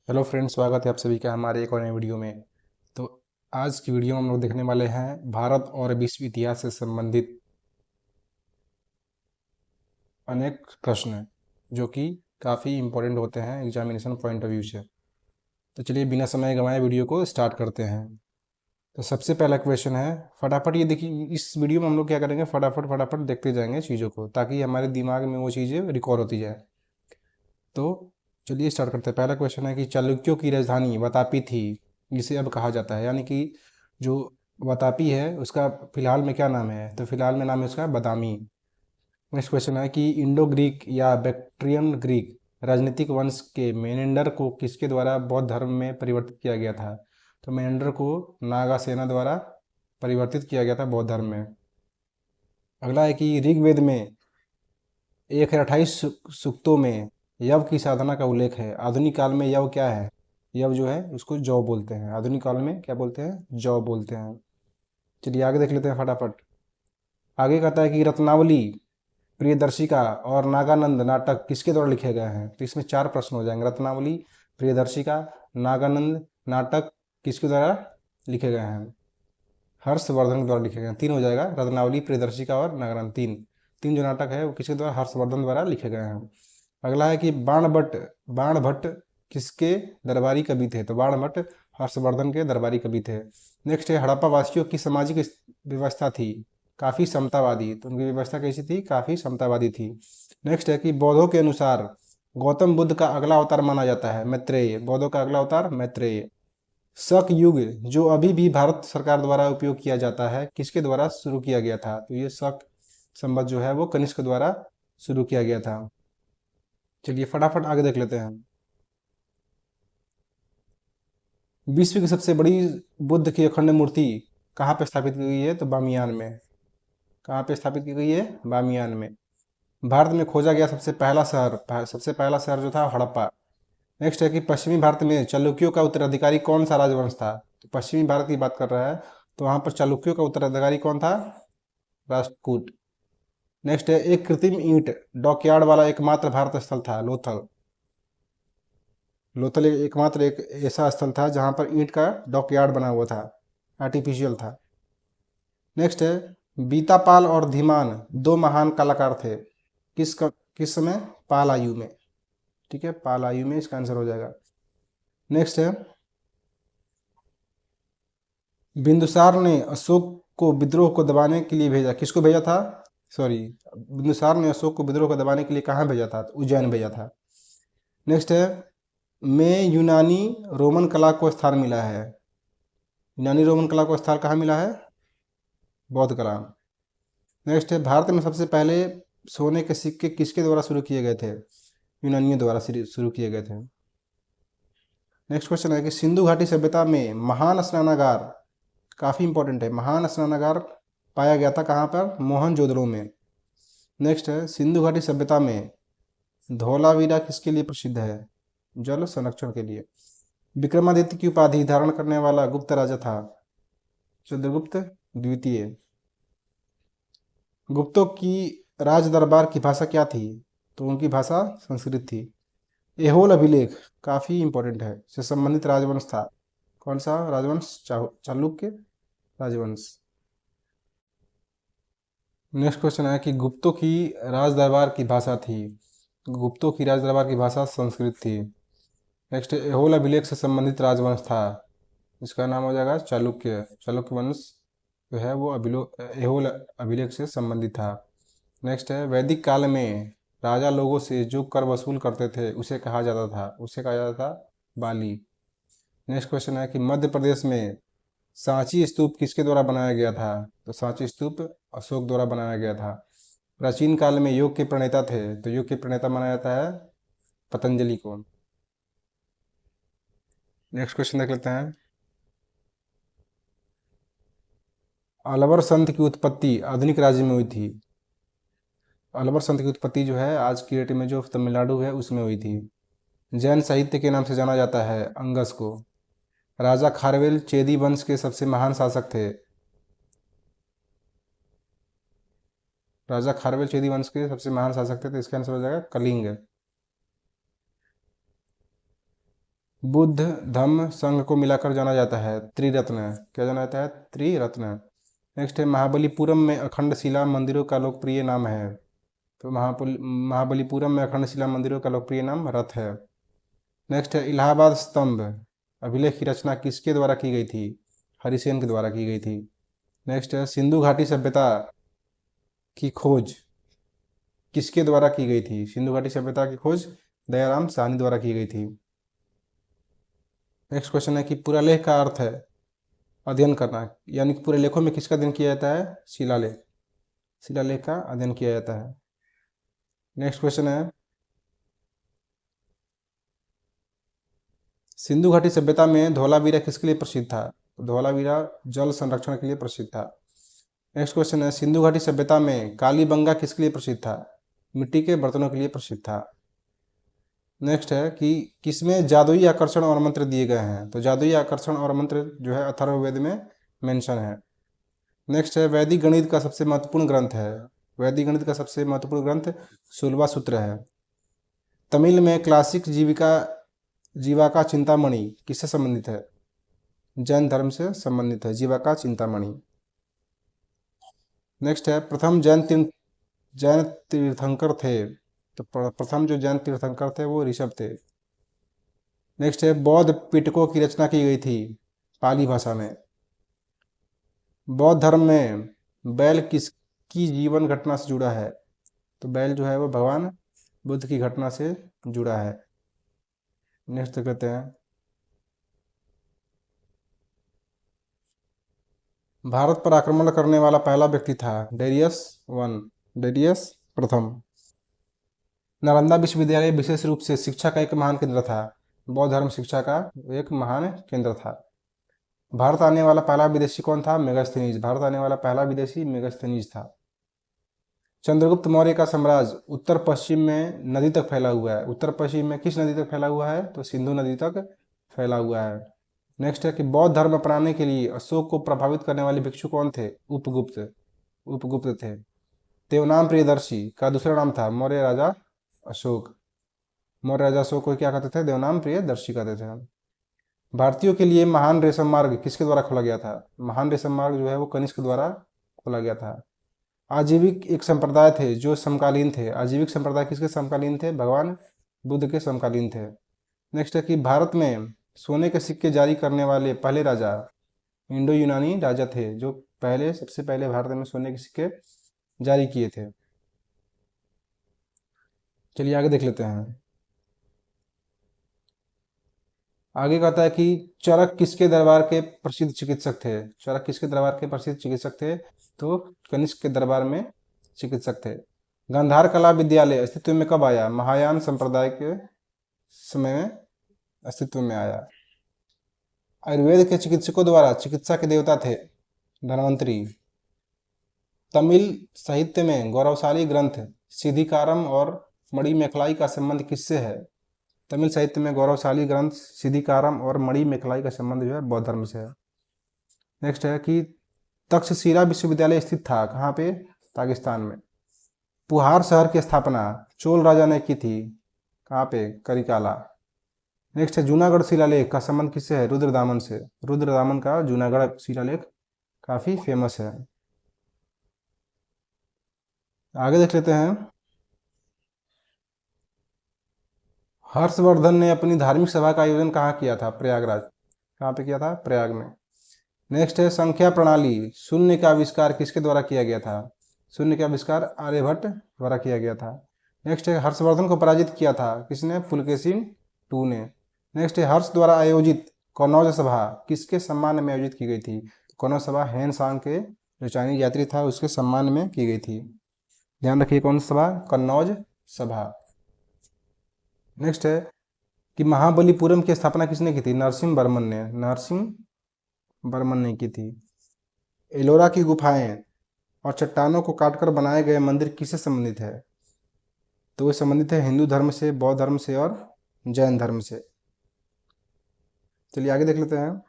Hello friends, स्वागत है आप सभी का हमारे एक और नए वीडियो में। तो आज की वीडियो में हम लोग देखने वाले हैं भारत और विश्व इतिहास से संबंधित अनेक प्रश्न जो कि काफ़ी इम्पोर्टेंट होते हैं एग्जामिनेशन पॉइंट ऑफ व्यू से। तो चलिए बिना समय गंवाए वीडियो को स्टार्ट करते हैं। तो सबसे पहला क्वेश्चन है, फटाफट ये देखिए, इस वीडियो में हम लोग क्या करेंगे, फटाफट फटाफट देखते जाएंगे चीज़ों को ताकि हमारे दिमाग में वो चीज़ें रिकॉर्ड होती जाए। तो चलिए स्टार्ट करते हैं। पहला क्वेश्चन है कि चालुक्यों की राजधानी वातापी थी, जिसे अब कहा जाता है, यानी कि जो वातापी है उसका फिलहाल में क्या नाम है, तो फिलहाल में नाम है उसका बदामी। नेक्स्ट क्वेश्चन है कि इंडो ग्रीक या बैक्ट्रियन ग्रीक राजनीतिक वंश के मेनेंडर को किसके द्वारा बौद्ध धर्म में परिवर्तित किया गया था, तो मेनेंडर को नागा सेना द्वारा परिवर्तित किया गया था बौद्ध धर्म में। अगला है कि ऋग्वेद में 1028 सूक्तों में यव की साधना का उल्लेख है। आधुनिक काल में यव क्या है? यव जो है उसको जौ बोलते हैं। आधुनिक काल में क्या बोलते हैं? जौ बोलते हैं। चलिए आगे देख लेते हैं फटाफट। आगे कहता है कि रत्नावली, प्रियदर्शिका और नागानंद नाटक किसके द्वारा लिखे गए हैं, तो इसमें चार प्रश्न हो जाएंगे। रत्नावली, प्रियदर्शिका, नागानंद नाटक किसके द्वारा लिखे गए हैं? हर्षवर्धन के द्वारा लिखे गए हैं। तीन हो जाएगा, रत्नावली, प्रियदर्शिका और नागानंद। तीन तीन जो नाटक है वो किसके द्वारा? हर्षवर्धन द्वारा लिखे गए हैं। अगला है कि बाण भट्ट किसके दरबारी कवि थे, तो बाण भट्ट हर्षवर्धन के दरबारी कवि थे। नेक्स्ट है, हड़प्पा वासियों की सामाजिक व्यवस्था थी काफ़ी समतावादी, तो उनकी व्यवस्था कैसी थी? काफ़ी समतावादी थी। नेक्स्ट है कि बौद्धों के अनुसार गौतम बुद्ध का अगला अवतार माना जाता है मैत्रेय। बौद्धों का अगला अवतार मैत्रेय। शक युग जो अभी भी भारत सरकार द्वारा उपयोग किया जाता है किसके द्वारा शुरू किया गया था, तो ये शक संवत जो है वो कनिष्क द्वारा शुरू किया गया था। चलिए फटाफट आगे देख लेते हैं। विश्व की सबसे बड़ी बुद्ध की अखंड मूर्ति कहाँ पे स्थापित की गई है, तो बामियान में। कहाँ पे स्थापित की गई है? बामियान में। भारत में खोजा गया सबसे पहला शहर जो था हड़प्पा। नेक्स्ट है कि पश्चिमी भारत में चालुक्यों का उत्तराधिकारी कौन सा राजवंश था, तो पश्चिमी भारत की बात कर रहा है, तो वहाँ पर चालुक्यों का उत्तराधिकारी कौन था? राष्ट्रकूट। नेक्स्ट है, एक कृत्रिम ईंट डॉकयार्ड वाला एकमात्र भारत स्थल था लोथल। लोथल एकमात्र एक ऐसा स्थल था जहाँ पर ईंट का डॉकयार्ड बना हुआ था, आर्टिफिशियल था। नेक्स्ट है, बीतापाल और धीमान दो महान कलाकार थे किस समय? पाल आयु में। ठीक है, पाल आयु में इसका आंसर हो जाएगा। नेक्स्ट है, बिंदुसार ने अशोक को विद्रोह को दबाने के लिए भेजा, किसको भेजा था? सॉरी, बिंदुसार ने अशोक को विद्रोह को दबाने के लिए कहाँ भेजा था? तो उज्जैन भेजा था। नेक्स्ट है, में यूनानी रोमन कला को स्थान मिला है। यूनानी रोमन कला को स्थान कहाँ मिला है? बौद्ध कला। नेक्स्ट है, भारत में सबसे पहले सोने के सिक्के किसके द्वारा शुरू किए गए थे? यूनानियों द्वारा शुरू किए गए थे। नेक्स्ट क्वेश्चन है कि सिंधु घाटी सभ्यता में महान स्नानागार, काफ़ी इंपॉर्टेंट है, महान स्नानागार पाया गया था कहाँ पर? मोहनजोदड़ो में। नेक्स्ट है, सिंधु घाटी सभ्यता में धौलावीरा किसके लिए प्रसिद्ध है? जल संरक्षण के लिए। विक्रमादित्य की उपाधि धारण करने वाला गुप्त राजा था चंद्रगुप्त द्वितीय। गुप्तों की राज दरबार की भाषा क्या थी, तो उनकी भाषा संस्कृत थी। एहोल अभिलेख काफ़ी इंपॉर्टेंट है, से संबंधित राजवंश था। कौन सा राजवंश? चालुक्य राजवंश। नेक्स्ट क्वेश्चन है कि गुप्तों की राज दरबार की भाषा थी, गुप्तों की राज दरबार की भाषा संस्कृत थी। नेक्स्ट, एहोल अभिलेख से संबंधित राजवंश था, इसका नाम हो जाएगा चालुक्य। चालुक्य वंश जो है वो एहोल अभिलेख से संबंधित था। नेक्स्ट है, वैदिक काल में राजा लोगों से जो कर वसूल करते थे उसे कहा जाता था बाली। नेक्स्ट क्वेश्चन है कि मध्य प्रदेश में सांची स्तूप किसके द्वारा बनाया गया था, तो सांची स्तूप अशोक द्वारा बनाया गया था। प्राचीन काल में योग के प्रणेता थे, तो योग के प्रणेता माना जाता है पतंजलि को। नेक्स्ट क्वेश्चन देख लेते हैं। अलवर संत की उत्पत्ति आधुनिक राज्य में हुई थी। अलवर संत की उत्पत्ति जो है आज की डेट में जो तमिलनाडु है उसमें हुई थी। जैन साहित्य के नाम से जाना जाता है अंगस को। राजा खारवेल चेदी वंश के सबसे महान शासक थे। राजा खारवेल चेदी वंश के सबसे महान शासक थे, तो इसका आंसर हो जाएगा कलिंग। बुद्ध धम्म संघ को मिलाकर जाना जाता है त्रिरत्न, क्या जाना जाता है? त्रिरत्न। नेक्स्ट है महाबलीपुरम में अखंड शिला मंदिरों का लोकप्रिय नाम है, तो महाबलीपुरम में अखंड शिला मंदिरों का लोकप्रिय नाम रथ है। नेक्स्ट है इलाहाबाद स्तंभ अभिलेख की रचना किसके द्वारा की गई थी? हरिसेन के द्वारा की गई थी। नेक्स्ट है सिंधु घाटी सभ्यता की खोज किसके द्वारा की गई थी? सिंधु घाटी सभ्यता की खोज दयाराम साहनी द्वारा की गई थी। नेक्स्ट क्वेश्चन है कि पुरालेख का अर्थ है अध्ययन करना, यानी कि पूरे लेखों में किसका अध्ययन किया जाता है? शिलालेख, शिलालेख का अध्ययन किया जाता है। नेक्स्ट क्वेश्चन है सिंधु घाटी सभ्यता में धौलावीरा किसके लिए प्रसिद्ध था? धौलावीरा जल संरक्षण के लिए प्रसिद्ध था। नेक्स्ट क्वेश्चन है सिंधु घाटी सभ्यता में कालीबंगा किसके लिए प्रसिद्ध था? मिट्टी के बर्तनों के लिए प्रसिद्ध था। नेक्स्ट है कि किसमें जादुई आकर्षण और मंत्र दिए गए हैं? तो जादुई आकर्षण और मंत्र जो है अथर्ववेद में मेंशन है। नेक्स्ट है वैदिक गणित का सबसे महत्वपूर्ण ग्रंथ है, वैदिक गणित का सबसे महत्वपूर्ण ग्रंथ शूलवा सूत्र है। तमिल में क्लासिक जीविका चिंतामणि किससे संबंधित है? जैन धर्म से संबंधित है जीविका चिंतामणि। नेक्स्ट है प्रथम जैन तीर्थंकर थे, तो प्रथम जो जैन तीर्थंकर थे वो ऋषभ थे। नेक्स्ट है बौद्ध पिटकों की रचना की गई थी पाली भाषा में। बौद्ध धर्म में बैल किसकी जीवन घटना से जुड़ा है? तो बैल जो है वो भगवान बुद्ध की घटना से जुड़ा है। नेक्स्ट कहते हैं भारत पर आक्रमण करने वाला पहला व्यक्ति था डेरियस प्रथम। नालंदा विश्वविद्यालय विशेष रूप से शिक्षा का एक महान केंद्र था, बौद्ध धर्म शिक्षा का एक महान केंद्र था। भारत आने वाला पहला विदेशी कौन था? मेगास्थनीज, भारत आने वाला पहला विदेशी मेगास्थनीज था। चंद्रगुप्त मौर्य का साम्राज्य उत्तर पश्चिम में नदी तक फैला हुआ है, उत्तर पश्चिम में किस नदी तक फैला हुआ है? तो सिंधु नदी तक फैला हुआ है। नेक्स्ट है कि बौद्ध धर्म अपनाने के लिए अशोक को प्रभावित करने वाले भिक्षु कौन थे? उपगुप्त थे। देवनाम प्रियदर्शी का दूसरा नाम था मौर्य राजा अशोक, मौर्य राजा अशोक को क्या कहते थे? देवनाम प्रियदर्शी कहते थे। भारतीयों के लिए महान रेशम मार्ग किसके द्वारा खोला गया था? महान रेशम मार्ग जो है वो कनिष्क द्वारा खोला गया था। आजीविक एक संप्रदाय थे जो समकालीन थे, आजीविक संप्रदाय किसके समकालीन थे? भगवान बुद्ध के समकालीन थे। नेक्स्ट है कि भारत में सोने के सिक्के जारी करने वाले पहले राजा इंडो यूनानी राजा थे, जो सबसे पहले भारत में सोने के सिक्के जारी किए थे। चलिए आगे देख लेते हैं। आगे कहता है कि चरक किसके दरबार के प्रसिद्ध चिकित्सक थे? चरक किसके दरबार के प्रसिद्ध चिकित्सक थे? तो कनिष्क के दरबार में चिकित्सक थे। गांधार कला विद्यालय अस्तित्व में कब आया? महायान संप्रदाय के समय में अस्तित्व में आया। आयुर्वेद के चिकित्सकों द्वारा चिकित्सा के देवता थे धन्वंतरी। तमिल साहित्य में गौरवशाली ग्रंथ सिद्धिकारम और मणिमेखलाई का संबंध किससे है? तमिल साहित्य में गौरवशाली ग्रंथ सिद्धिकारम और मणिमेखलाई का संबंध जो है बौद्ध धर्म से है। नेक्स्ट है कि तक्षशिला विश्वविद्यालय स्थित था कहाँ पे? पाकिस्तान में। पुहार शहर की स्थापना चोल राजा ने की थी कहाँ पे? करिकाला। नेक्स्ट है जूनागढ़ शिलालेख का संबंध किससे है? रुद्रदामन से, रुद्रदामन का जूनागढ़ शिलालेख काफी फेमस है। आगे देख लेते हैं। हर्षवर्धन ने अपनी धार्मिक सभा का आयोजन कहाँ किया था? प्रयागराज। कहाँ पे किया था? प्रयाग में। नेक्स्ट है संख्या प्रणाली शून्य का आविष्कार किसके द्वारा किया गया था? शून्य का आविष्कार आर्यभट्ट द्वारा किया गया था। नेक्स्ट है हर्षवर्धन को पराजित किया था किसने? पुलकेशिन II ने। नेक्स्ट है हर्ष द्वारा आयोजित कनौज सभा किसके सम्मान में आयोजित की गई थी? कनौज सभा हेन सांग के जो चाइनीज यात्री था उसके सम्मान में की गई थी। ध्यान रखिए कौन सी सभा? कन्नौज सभा। नेक्स्ट है कि महाबलीपुरम की स्थापना किसने की थी? नरसिंह वर्मन ने की थी। एलोरा की गुफाएं और चट्टानों को काटकर बनाए गए मंदिर किससे संबंधित है? तो वे संबंधित है हिंदू धर्म से, बौद्ध धर्म से और जैन धर्म से। चलिए आगे देख लेते हैं।